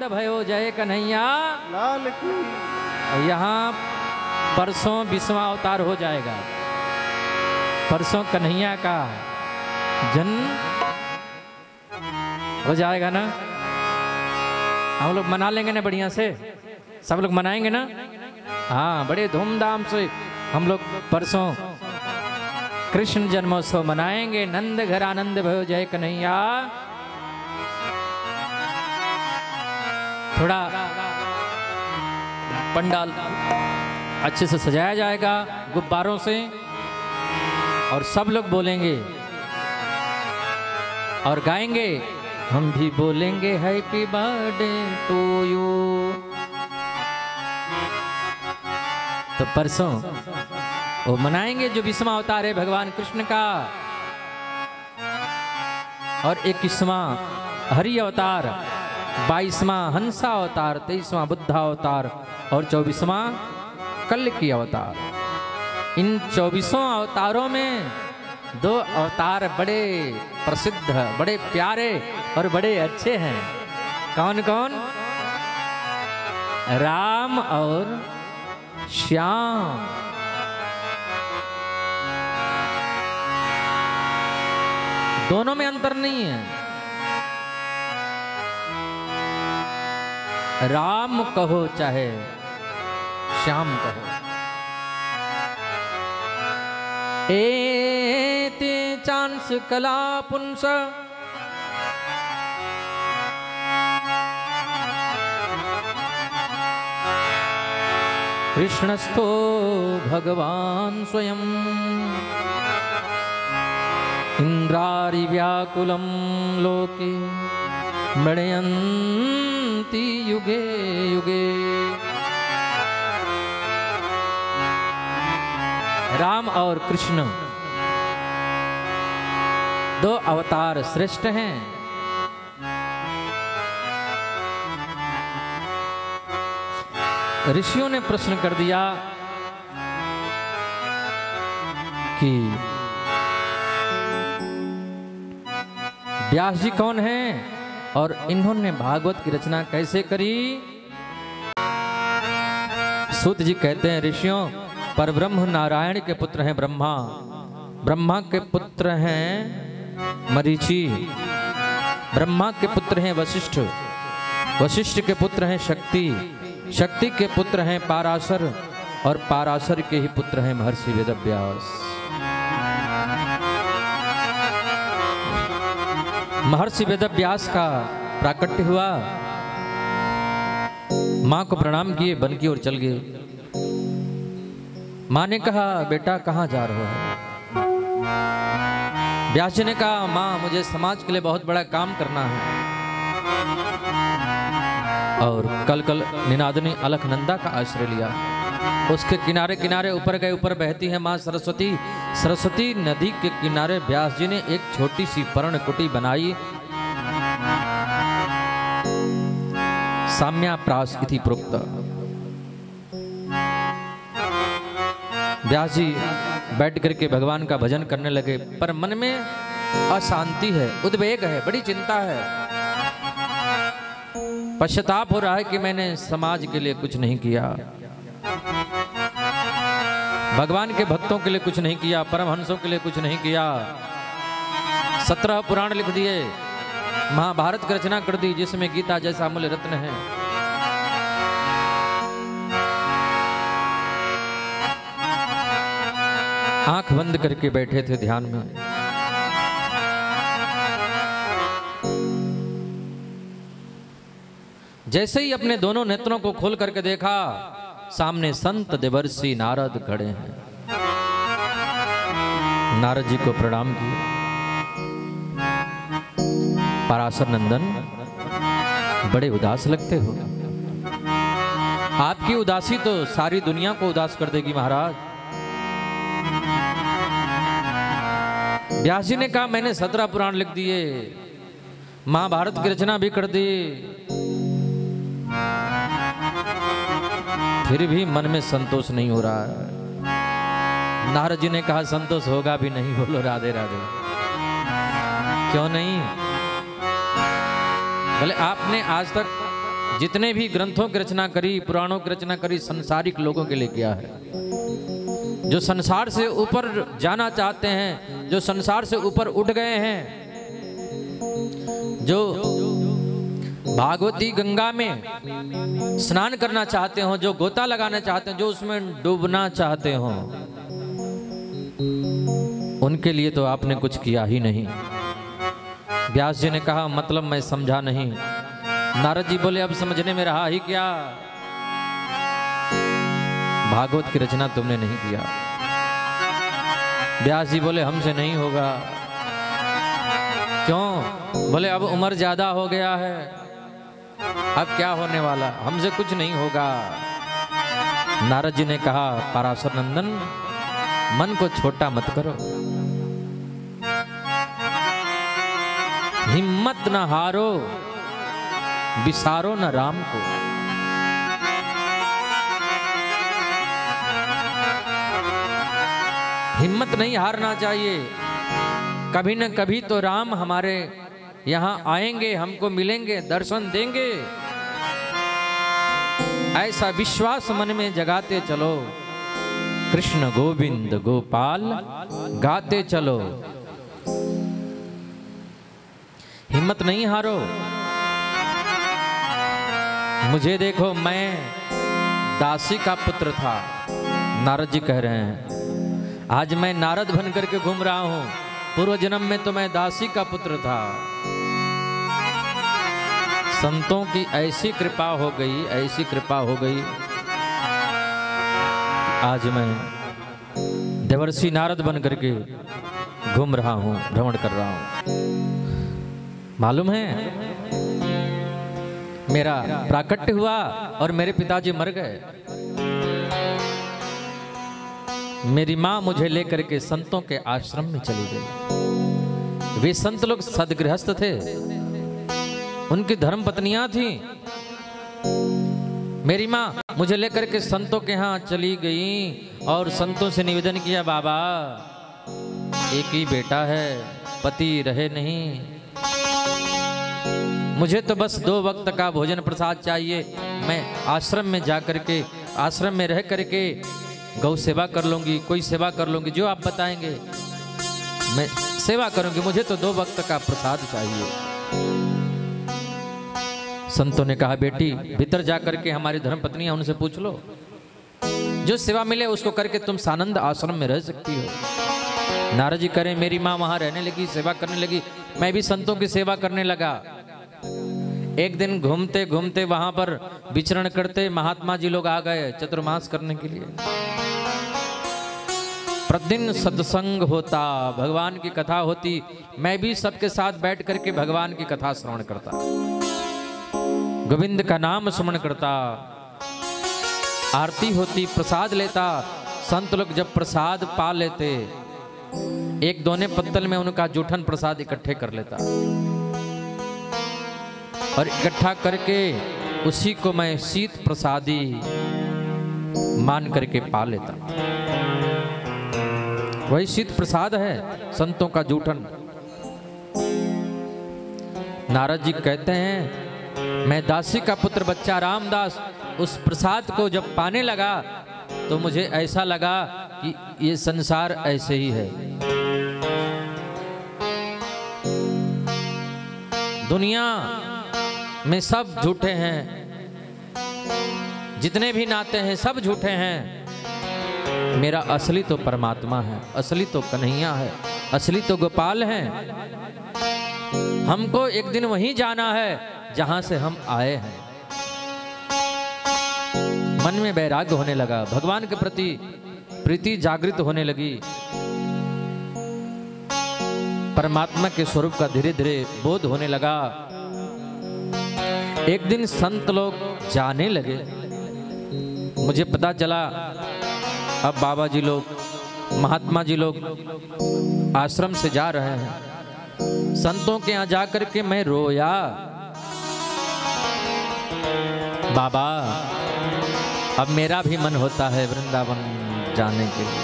भयो जय कन्हैया लाल की। यहाँ परसों 20वां अवतार हो जाएगा। परसों कन्हैया का जन्म हो जाएगा ना। हम लोग मना लेंगे ना बढ़िया से, सब लोग मनाएंगे ना। हाँ, बड़े धूमधाम से हम लोग परसों कृष्ण जन्मोत्सव मनाएंगे। नंद घर आनंद भयो जय कन्हैया। थोड़ा पंडाल अच्छे से सजाया जाएगा गुब्बारों से, और सब लोग बोलेंगे और गाएंगे। हम भी बोलेंगे हैप्पी बर्थडे टू यू। तो परसों वो मनाएंगे जो 20वां अवतार है भगवान कृष्ण का, और 21वां हरि अवतार, 22वां हंसा अवतार, 23वां बुद्धा अवतार और 24वां कल्कि अवतार। इन 24 अवतारों में 2 अवतार बड़े प्रसिद्ध, बड़े प्यारे और बड़े अच्छे हैं। कौन कौन? राम और श्याम। दोनों में अंतर नहीं है। राम कहो चाहे श्याम कहो। एते चांस कला पुंस कृष्णस्थो भगवान स्वयं इंद्रारि व्याकुलं लोके मृण्यन्ति युगे युगे। राम और कृष्ण 2 अवतार श्रेष्ठ हैं। ऋषियों ने प्रश्न कर दिया कि व्यास जी कौन हैं और इन्होंने भागवत की रचना कैसे करी। सूत जी कहते हैं, ऋषियों, परब्रह्म नारायण के पुत्र हैं ब्रह्मा, ब्रह्मा के पुत्र हैं मरीचि, ब्रह्मा के पुत्र हैं वशिष्ठ, वशिष्ठ के पुत्र हैं शक्ति, शक्ति के पुत्र हैं पाराशर, और पाराशर के ही पुत्र हैं महर्षि वेदव्यास। महर्षि वेदव्यास का प्राकट्य हुआ, मां को प्रणाम किए, वन की ओर चल गए। मां ने कहा, बेटा कहाँ जा रहे हो? व्यास जी ने कहा, मां मुझे समाज के लिए बहुत बड़ा काम करना है। और कल कल निनादनी अलखनंदा का आश्रय लिया। उसके किनारे किनारे ऊपर गए, ऊपर बहती है मां सरस्वती। सरस्वती नदी के किनारे व्यास जी ने एक छोटी सी पर्णकुटी बनाई। साम्याप्रास इति प्रोक्त। व्यास जी बैठ करके भगवान का भजन करने लगे, पर मन में अशांति है, उद्वेग है, बड़ी चिंता है, पश्चाताप हो रहा है कि मैंने समाज के लिए कुछ नहीं किया, भगवान के भक्तों के लिए कुछ नहीं किया, परमहंसों के लिए कुछ नहीं किया। 17 पुराण लिख दिए, महाभारत की रचना कर दी जिसमें गीता जैसा अमूल्य रत्न है। आंख बंद करके बैठे थे ध्यान में। जैसे ही अपने दोनों नेत्रों को खोल करके देखा, सामने संत देवर्षि नारद खड़े हैं। नारद जी को प्रणाम किया। पराशर नंदन, बड़े उदास लगते हो। आपकी उदासी तो सारी दुनिया को उदास कर देगी महाराज। व्यास जी ने कहा, मैंने 17 पुराण लिख दिए, महाभारत की रचना भी कर दी, फिर भी मन में संतोष नहीं हो रहा है। नारद जी ने कहा, संतोष होगा भी नहीं। बोलो राधे राधे। क्यों नहीं? बोले आपने आज तक जितने भी ग्रंथों की रचना करी, पुराणों की रचना करी, संसारिक लोगों के लिए किया है। जो संसार से ऊपर जाना चाहते हैं, जो संसार से ऊपर उठ गए हैं, जो भागवती गंगा में स्नान करना चाहते हो, जो गोता लगाना चाहते हैं, जो उसमें डूबना चाहते हो, उनके लिए तो आपने कुछ किया ही नहीं। व्यास जी ने कहा मतलब मैं समझा नहीं। नारद जी बोले अब समझने में रहा ही क्या, भागवत की रचना तुमने नहीं किया। व्यास जी बोले हमसे नहीं होगा। क्यों? बोले अब उम्र ज्यादा हो गया है, अब क्या होने वाला, हमसे कुछ नहीं होगा। नारद जी ने कहा पराशर नंदन, मन को छोटा मत करो, हिम्मत न हारो, बिसारो न राम को। हिम्मत नहीं हारना चाहिए, कभी न कभी तो राम हमारे यहाँ आएंगे, हमको मिलेंगे, दर्शन देंगे, ऐसा विश्वास मन में जगाते चलो। कृष्ण गोविंद गोपाल गाते चलो, हिम्मत नहीं हारो। मुझे देखो, मैं दासी का पुत्र था, नारद जी कह रहे हैं। आज मैं नारद बन करके घूम रहा हूं, पूर्व जन्म में तो मैं दासी का पुत्र था। संतों की ऐसी कृपा हो गई, ऐसी कृपा हो गई, आज मैं देवर्षि नारद बन करके घूम रहा हूं, भ्रमण कर रहा हूं। मालूम है, मेरा प्राकट्य हुआ और मेरे पिताजी मर गए। मेरी मां मुझे लेकर के संतों के आश्रम में चली गई। वे संत लोग सदगृहस्थ थे, उनकी धर्म पत्नियां थीं। मेरी मां मुझे लेकर के संतों के यहाँ चली गई और संतों से निवेदन किया, बाबा एक ही बेटा है, पति रहे नहीं, मुझे तो बस 2 वक्त का भोजन प्रसाद चाहिए। मैं आश्रम में जा करके, आश्रम में रह करके गौ सेवा कर लूंगी, कोई सेवा कर लूंगी, जो आप बताएंगे मैं सेवा करूंगी, मुझे तो 2 वक्त का प्रसाद चाहिए। संतों ने कहा, बेटी भीतर जा करके हमारी धर्म पत्नी है, उनसे पूछ लो, जो सेवा मिले उसको करके तुम सानंद आश्रम में रह सकती हो। नारद जी करें, मेरी माँ वहां रहने लगी, सेवा करने लगी, मैं भी संतों की सेवा करने लगा। एक दिन घूमते घूमते वहां पर विचरण करते महात्मा जी लोग आ गए चतुर्मास करने के लिए। प्रतिदिन सत्संग होता, भगवान की कथा होती, मैं भी सबके साथ बैठ करके भगवान की कथा श्रवण करता, गोविंद का नाम स्मरण करता, आरती होती, प्रसाद लेता। संत लोग जब प्रसाद पा लेते, एक दोने पत्तल में उनका जूठन प्रसाद इकट्ठे कर लेता और इकट्ठा करके उसी को मैं शीत प्रसादी मान करके पा लेता। वही शीत प्रसाद है संतों का जूठन। नारद जी कहते हैं, मैं दासी का पुत्र बच्चा रामदास उस प्रसाद को जब पाने लगा तो मुझे ऐसा लगा कि ये संसार ऐसे ही है। दुनिया में सब झूठे हैं, जितने भी नाते हैं सब झूठे हैं। मेरा असली तो परमात्मा है, असली तो कन्हैया है, असली तो गोपाल है। हमको एक दिन वहीं जाना है जहां से हम आए हैं। मन में वैराग्य होने लगा, भगवान के प्रति प्रीति जागृत होने लगी, परमात्मा के स्वरूप का धीरे धीरे बोध होने लगा। एक दिन संत लोग जाने लगे, मुझे पता चला अब बाबा जी लोग, महात्मा जी लोग आश्रम से जा रहे हैं। संतों के यहाँ जाकर के मैं रोया, बाबा अब मेरा भी मन होता है वृंदावन जाने के लिए।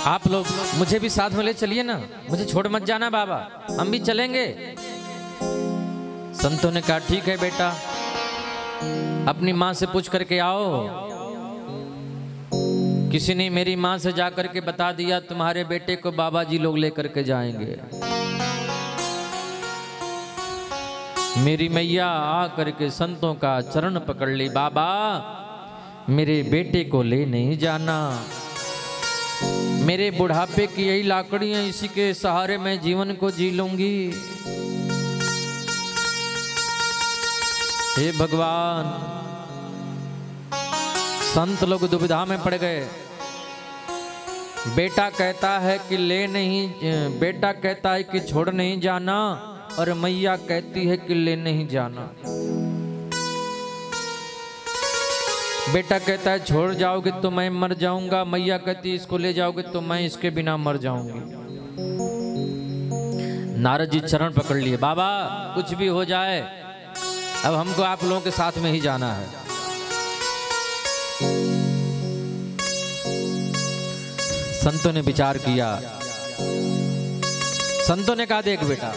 आप लोग मुझे भी साथ में ले चलिए ना, मुझे छोड़ मत जाना बाबा, हम भी चलेंगे। संतों ने कहा ठीक है बेटा, अपनी माँ से पूछ करके आओ। किसी ने मेरी माँ से जाकर के बता दिया तुम्हारे बेटे को बाबा जी लोग लेकर के जाएंगे। मेरी मैया आकर के संतों का चरण पकड़ ली, बाबा मेरे बेटे को ले नहीं जाना, मेरे बुढ़ापे की यही लाकड़ियां, इसी के सहारे मैं जीवन को जी लूंगी। हे भगवान, संत लोग दुविधा में पड़ गए। बेटा कहता है कि ले नहीं, बेटा कहता है कि छोड़ नहीं जाना, और मैया कहती है कि ले नहीं जाना। बेटा कहता है छोड़ जाओगे तो मैं मर जाऊंगा, मैया कहती है इसको ले जाओगे तो मैं इसके बिना मर जाऊंगी। नारद जी चरण पकड़ लिए, बाबा कुछ भी हो जाए अब हमको आप लोगों के साथ में ही जाना है। संतों ने विचार किया, संतों ने कहा देख बेटा,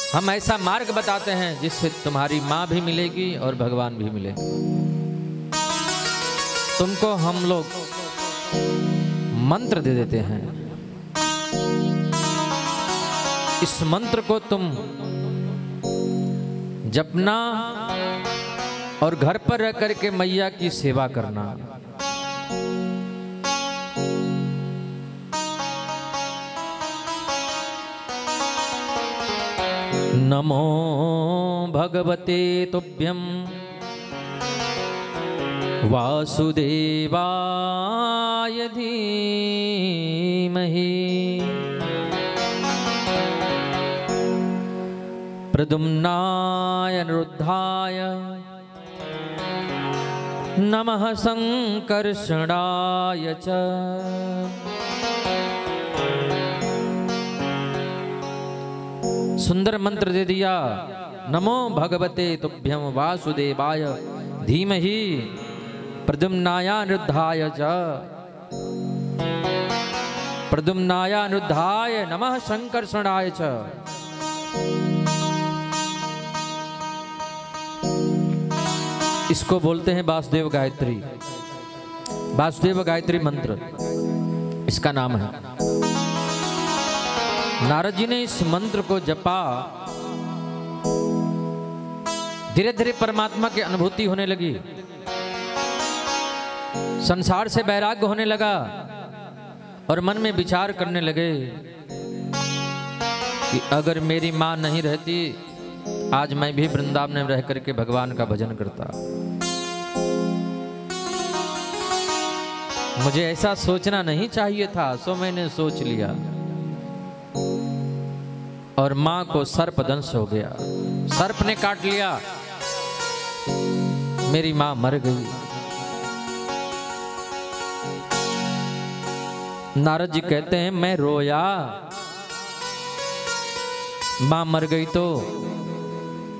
हम ऐसा मार्ग बताते हैं जिससे तुम्हारी माँ भी मिलेगी और भगवान भी मिलेंगे। तुमको हम लोग मंत्र दे देते हैं, इस मंत्र को तुम जपना और घर पर रह करके मैया की सेवा करना। नमो भगवते तुभ्यं वासुदेवाय धीमहि प्रद्युम्नाय अनिरुद्धाय नमः संकर्षणाय च। सुंदर मंत्र दे दिया, नमो भगवते तुभ्यं वासुदेवाय धीमहि प्रद्युम्नाय अनिरुद्धाय च। प्रद्युम्नाय अनिरुद्धाय नमः संकर्षणाय च। इसको बोलते हैं वासुदेव गायत्री। वासुदेव गायत्री मंत्र इसका नाम है। नारद जी ने इस मंत्र को जपा, धीरे धीरे परमात्मा की अनुभूति होने लगी, संसार से वैराग्य होने लगा और मन में विचार करने लगे कि अगर मेरी माँ नहीं रहती आज मैं भी वृंदावन में रह करके भगवान का भजन करता। मुझे ऐसा सोचना नहीं चाहिए था, सो मैंने सोच लिया और मां को सर्प दंश हो गया, सर्प ने काट लिया, मेरी मां मर गई। नारद जी कहते हैं मैं रोया, मां मर गई तो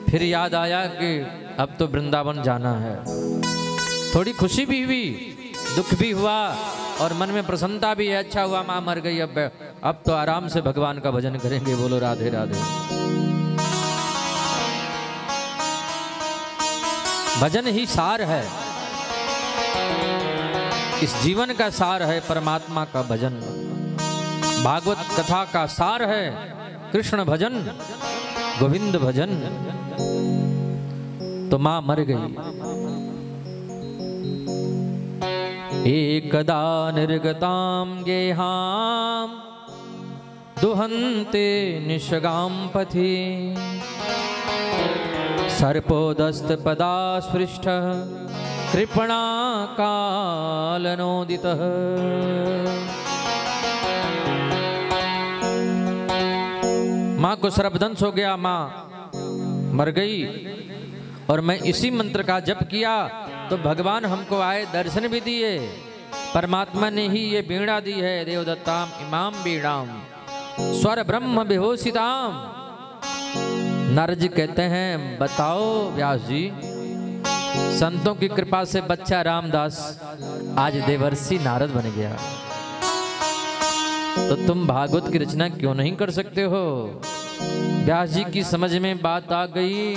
फिर याद आया कि अब तो वृंदावन जाना है। थोड़ी खुशी भी हुई, दुख भी हुआ और मन में प्रसन्नता भी है, अच्छा हुआ मां मर गई, अब तो आराम से भगवान का भजन करेंगे। बोलो राधे राधे। भजन ही सार है, इस जीवन का सार है परमात्मा का भजन। भागवत कथा का सार है कृष्ण भजन, गोविंद भजन। तो मां मर गई। एकदा निर्गतां गेहां दुहन्ते निषगां पथि सर्पोदस्तपदा स्पृष्टः कृपणाकालनोदितः। माँ को सर्पदंश हो गया, माँ मर गई और मैं इसी मंत्र का जप किया तो भगवान हमको आए, दर्शन भी दिए। परमात्मा ने ही ये वीणा दी है, देवदत्ताम इमाम वीणाम स्वर ब्रह्म विभूषिताम। नारद जी कहते हैं बताओ व्यास जी, संतों की कृपा से बच्चा रामदास आज देवर्षि नारद बन गया। तो तुम भागवत की रचना क्यों नहीं कर सकते हो? व्यास जी की समझ में बात आ गई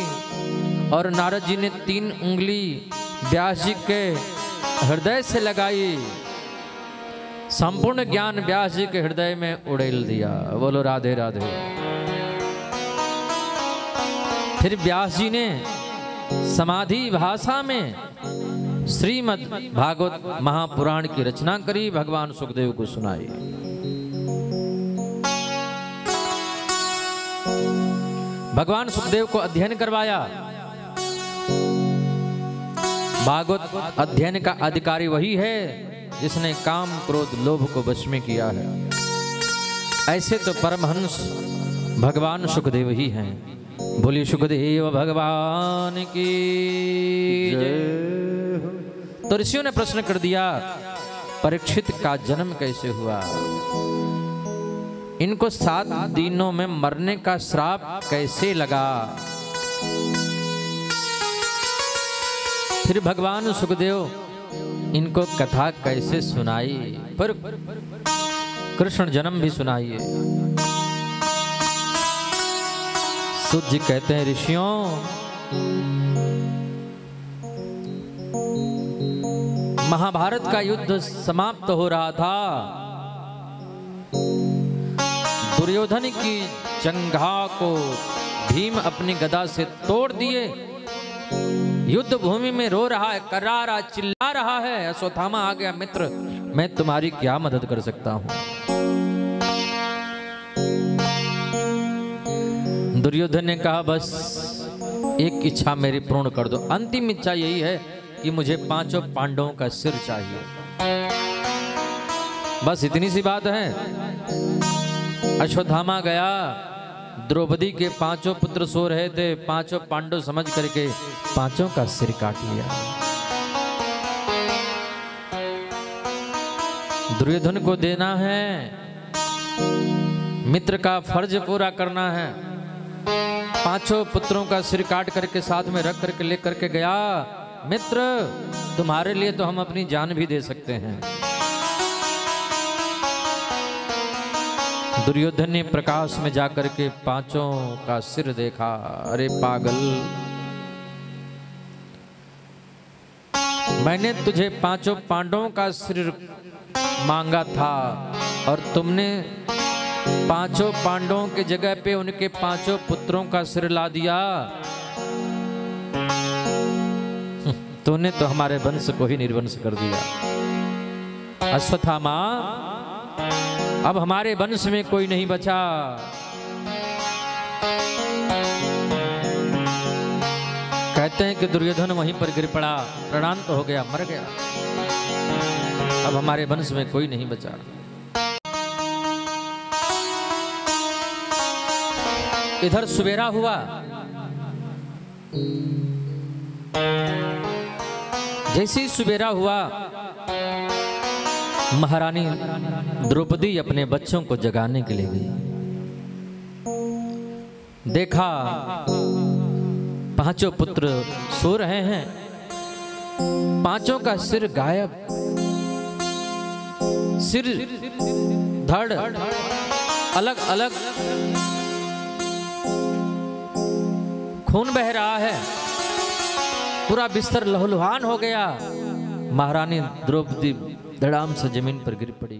और नारद जी ने 3 उंगली व्यास जी के हृदय से लगाई। संपूर्ण ज्ञान व्यास जी के हृदय में उड़ेल दिया। बोलो राधे राधे। फिर व्यास जी ने समाधि भाषा में श्रीमद् भागवत महापुराण की रचना करी, भगवान सुखदेव को सुनाई। भगवान सुखदेव को अध्ययन करवाया। भागवत अध्ययन का अधिकारी वही है जिसने काम क्रोध लोभ को वश में किया है। ऐसे तो परमहंस भगवान सुखदेव ही हैं। बोलिए सुखदेव भगवान की जय। तो ऋषियों ने प्रश्न कर दिया, परीक्षित का जन्म कैसे हुआ? इनको 7 दिनों में मरने का श्राप कैसे लगा? फिर भगवान सुखदेव इनको कथा कैसे सुनाई? पर कृष्ण जन्म भी सुनाइए। सूत जी कहते हैं, ऋषियों महाभारत का युद्ध समाप्त हो रहा था। दुर्योधन की जंघा को भीम अपनी गदा से तोड़ दिए। युद्ध भूमि में रो रहा है, करारा रहा, चिल्ला रहा है। अश्वत्थामा आ गया, मित्र मैं तुम्हारी क्या मदद कर सकता हूं? दुर्योधन ने कहा, बस एक इच्छा मेरी पूर्ण कर दो। अंतिम इच्छा यही है कि मुझे 5 पांडवों का सिर चाहिए। बस इतनी सी बात है। अश्वत्थामा गया, द्रौपदी के 5 पुत्र सो रहे थे। 5 पांडव समझ करके 5 का सिर काट लिया। दुर्योधन को देना है, मित्र का फर्ज पूरा करना है। 5 पुत्रों का सिर काट करके साथ में रख करके ले करके गया। मित्र तुम्हारे लिए तो हम अपनी जान भी दे सकते हैं। दुर्योधन ने प्रकाश में जाकर के 5 का सिर देखा। अरे पागल, मैंने तुझे 5 पांडवों का सिर मांगा था और तुमने 5 पांडवों के जगह पे उनके 5 पुत्रों का सिर ला दिया। तूने तो हमारे वंश को ही निर्वंश कर दिया। अश्वत्थामा, अब हमारे वंश में कोई नहीं बचा। कहते हैं कि दुर्योधन वहीं पर गिर पड़ा, प्राणांत हो गया, मर गया। अब हमारे वंश में कोई नहीं बचा। इधर सुबेरा हुआ। जैसे ही सुबेरा हुआ, महारानी द्रौपदी अपने बच्चों को जगाने के लिए गई। देखा 5 पुत्र सो रहे हैं, 5 का सिर गायब। सिर धड़ अलग अलग, खून बह रहा है, पूरा बिस्तर लहूलुहान हो गया। महारानी द्रौपदी धड़ाम से जमीन पर गिर पड़ी।